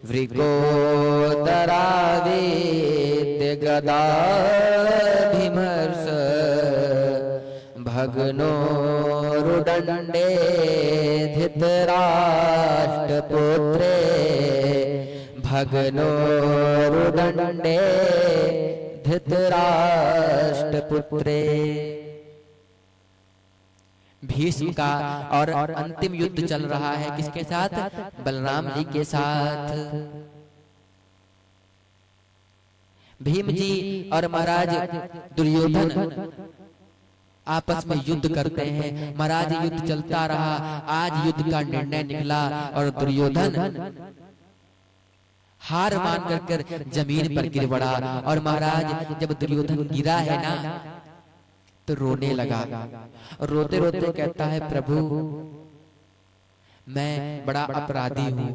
वृकोदरावेद्य गदाभिमर्श भग्नोरुदण्डे धृतराष्ट्रपुत्रे भग्नोरुदण्डे धृतराष्ट्रपुत्रे। भीष्म का और अंतिम युद्ध चल रहा है किसके साथ? बलराम जी के साथ। भीम जी और महाराज दुर्योधन आपस में युद्ध करते हैं। महाराज युद्ध चलता रहा। आज युद्ध का निर्णय निकला और दुर्योधन हार मान कर जमीन पर गिर पड़ा। और महाराज जब दुर्योधन गिरा है ना तो रोने लगा। रोते रोते कहता है, प्रभु मैं बड़ा अपराधी हूँ,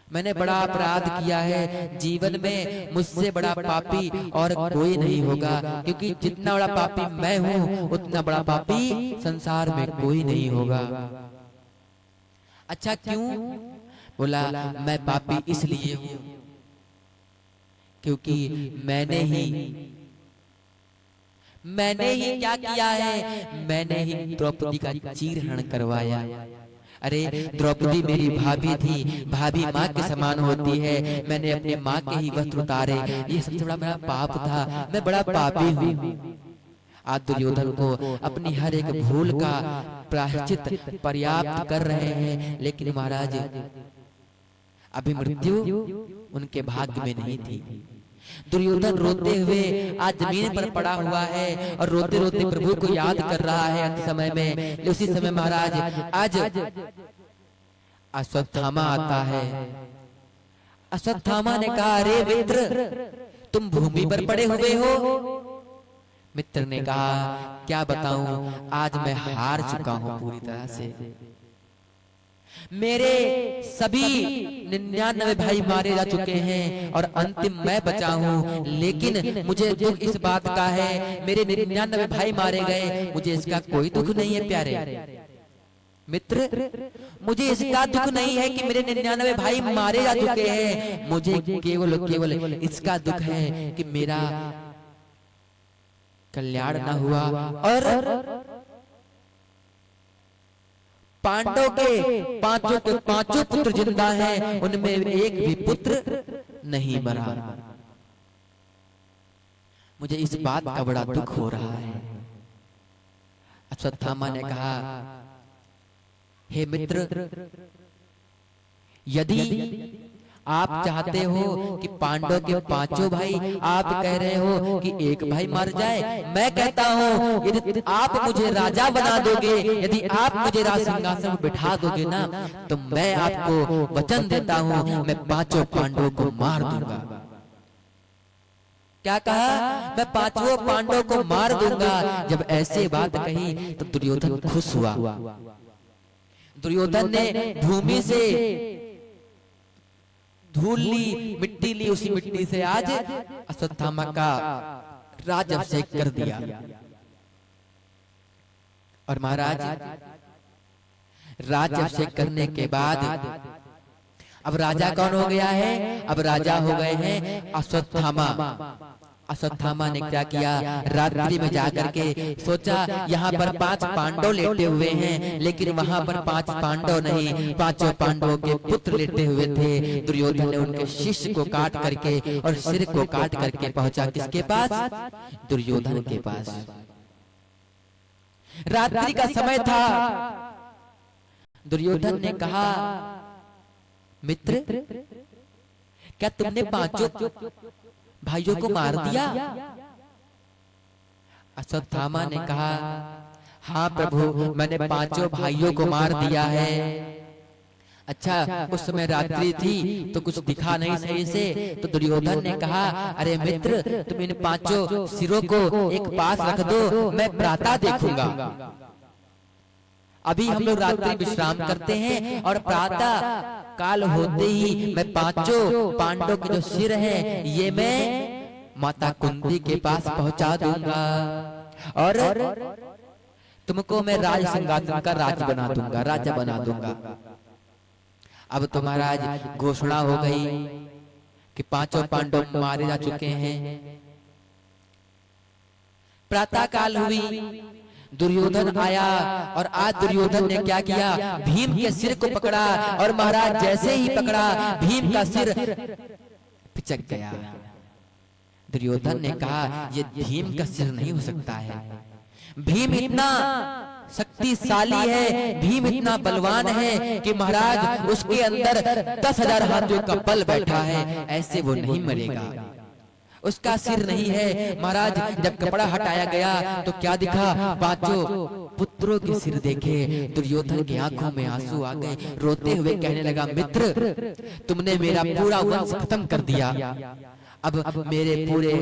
मैंने बड़ा अपराध किया है। जीवन में मुझसे बड़ा पापी और कोई नहीं होगा, क्योंकि जितना बड़ा पापी मैं हूँ उतना बड़ा पापी संसार में कोई नहीं होगा। अच्छा क्यों? बोला मैं पापी इसलिए हूँ क्योंकि मैंने ही क्या किया है? मैंने ही द्रौपदी का चीरहरण करवाया। अरे द्रौपदी मेरी भाभी थी, भाभी माँ के समान होती है, मैंने अपने माँ के ही वस्त्र उतारे। ये सबसे बड़ा मेरा पाप था, मैं बड़ा पापी हूँ। आज दुर्योधन को अपनी हर एक भूल का प्रायश्चित पर्याप्त कर रहे हैं, लेकिन महाराज अभी मृत्यु उनके भाग्य में नहीं थी। दुर्योधन रोते हुए आज जमीन पर पड़ा हुआ है और रोते रोते प्रभु को याद कर रहा है अंत समय में। उसी समय महाराज आज अश्वत्थामा आता है। अश्वत्थामा ने कहा, अरे मित्र तुम भूमि पर पड़े हुए हो। मित्र ने कहा, क्या बताऊं, आज मैं हार चुका हूं पूरी तरह से। मेरे सभी 99 भाई मारे जा चुके हैं और अंतिम मैं बचा हूँ, लेकिन मुझे दुख इस बात का है, मेरे 99 भाई मारे गए, मुझे इसका कोई दुख नहीं है प्यारे मित्र। मुझे इसका दुख नहीं है कि मेरे 99 भाई मारे जा चुके हैं, मुझे केवल इसका दुख है कि मेरा कल्याण न हुआ और पांडव के पांचों पुत्र जिंदा हैं, उनमें एक भी पुत्र नहीं मरा। मुझे इस बात का बड़ा दुख हो रहा है। अश्वत्थामा ने कहा, हे मित्र, यदि आप चाहते हो कि पांडव के पांचों भाई, आप कह रहे हो कि एक भाई मर जाए, मैं कहता हूँ यदि आप मुझे राजा बना दोगे, यदि आप मुझे राज सिंहासन पर बिठा दोगे ना, तो मैं आपको वचन देता हूँ मैं पांचों पांडवों को मार दूंगा। क्या कहा? मैं पांचों पांडवों को मार दूंगा। जब ऐसे बात कही तो दुर्योधन खुश हुआ। दुर्योधन ने भूमि से धूल ली, मिट्टी ली, उसी मिट्टी से आज अश्वत्थामा का राज्याभिषेक कर दिया। और महाराज राज्याभिषेक करने के बाद अब राजा कौन हो गया है? अब राजा हो गए हैं अश्वत्थामा। अश्वत्थामा ने क्या किया? रात्रि में जाकर के सोचा यहाँ पर 5 पांडव लेटे हुए हैं, लेकिन वहां पर 5 पांडव नहीं, पांचों पांडवों के पुत्र लेटे हुए थे। दुर्योधन ने उनके शिष्य को काट करके और सिर को काट करके पहुंचा किसके पास? दुर्योधन के पास। रात्रि का समय था। दुर्योधन ने कहा, मित्र क्या तुमने पांचों भाइयों को मार दिया? अश्वत्थामा ने कहा, हाँ प्रभु, मैंने पांचों भाइयों को मार दिया है। अच्छा, उस समय रात्रि थी तो कुछ दिखा नहीं सही से, तो दुर्योधन ने कहा, अरे मित्र तुम इन पांचों सिरों को एक पास रख दो, मैं प्रातः देखूंगा। अभी हम लोग रात्रि विश्राम करते हैं और प्रातः काल होते ही मैं पांचों पांडवों के जो सिर हैं ये मैं माता कुंती के पास पहुंचा दूंगा और तुमको मैं राज सिंहासन का राजा बना दूंगा। अब तो महाराज घोषणा हो गई कि पांचों पांडव मारे जा चुके हैं। प्रातः काल हुई, दुर्योधन आया और आज दुर्योधन ने क्या किया, भीम के सिर को पकड़ा और महाराज जैसे ही पकड़ा भीम का सिर पिचक गया। दुर्योधन ने कहा ये भीम का सिर नहीं हो सकता है, भीम इतना शक्तिशाली है, भीम इतना बलवान है कि महाराज उसके अंदर 10,000 हाथियों का बल बैठा है, ऐसे वो नहीं मरेगा, उसका सिर नहीं है। महाराज जब कपड़ा हटाया गया तो क्या दिखा, पांचों पुत्रों के सिर देखे। दुर्योधन की आंखों में आंसू आ गए, रोते हुए कहने लगा, मित्र तुमने मेरा पूरा वंश खत्म कर दिया, अब मेरे पूरे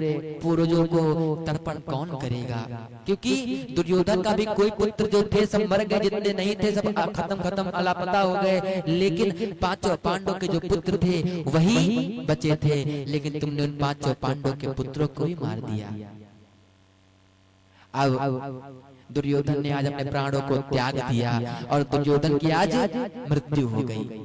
पूर्वजों को तर्पण कौन करेगा, क्योंकि दुर्योधन का भी कोई पुत्र जो थे सब मर गए, जितने नहीं थे सब खत्म अलापता हो गए, लेकिन पांचों पांडवों के जो पुत्र थे वही बचे थे, लेकिन तुमने उन पांचों पांडवों के पुत्रों को ही मार दिया। अब दुर्योधन ने आज अपने प्राणों को त्याग दिया और दुर्योधन की आज मृत्यु हो गई।